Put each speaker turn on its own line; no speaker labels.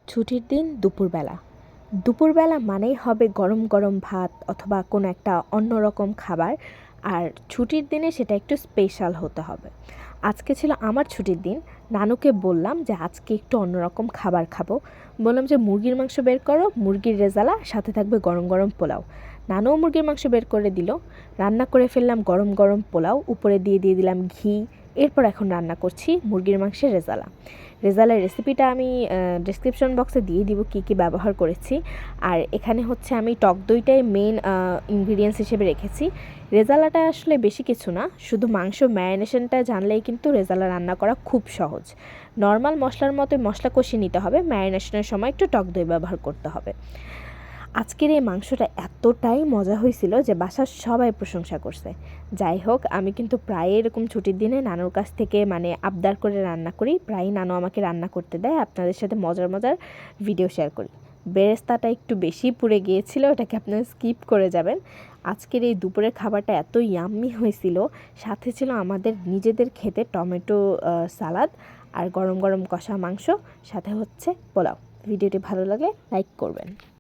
ছুটির দিন দুপুরবেলা মানেই হবে গরম গরম ভাত অথবা কোনো একটা অন্যরকম খাবার। আর ছুটির দিনে সেটা একটু স্পেশাল হতে হবে। আজকে ছিল আমার ছুটির দিন। নানুকে বললাম যে আজকে একটু অন্যরকম খাবার খাবো। বললাম যে মুরগির মাংস বের করো, মুরগির রেজালা, সাথে থাকবে গরম গরম পোলাও। নানুও মুরগির মাংস বের করে দিল। রান্না করে ফেললাম গরম গরম পোলাও, উপরে দিয়ে দিলাম ঘি। এরপর এখন রান্না করছি মুরগির মাংসের রেজালার রেসিপিটা আমি ডেসক্রিপশন বক্সে দিয়ে দিব কী কী ব্যবহার করেছি। আর এখানে হচ্ছে আমি টক দইটাই মেন ইনগ্রিডিয়েন্টস হিসেবে রেখেছি। রেজালাটা আসলে বেশি কিছু না, শুধু মাংস ম্যারিনেশনটা জানলেই কিন্তু রেজালা রান্না করা খুব সহজ। নর্মাল মশলার মতোই মশলা কষিয়ে নিতে হবে, ম্যারিনেশনের সময় একটু টক দই ব্যবহার করতে হবে। আজকের এই মাংসটা এতটাই মজা হয়েছিল যে বাসার সবাই প্রশংসা করছে। যাই হোক, আমি কিন্তু প্রায় এরকম ছুটির দিনে নানুর কাছ থেকে আবদার করে রান্না করি। প্রায়ই নানু আমাকে রান্না করতে দেয়, আপনাদের সাথে মজার মজার ভিডিও শেয়ার করি। বেরেস্তাটা একটু বেশি পুড়ে গিয়েছিল, ওটাকে আপনারা স্কিপ করে যাবেন। আজকের এই দুপুরের খাবারটা এত ইয়াম্মি হয়েছিল। সাথে ছিল আমাদের নিজেদের খেতে টমেটো সালাদ আর গরম গরম কষা মাংস, সাথে হচ্ছে পোলাও। ভিডিওটি ভালো লাগলে লাইক করবেন।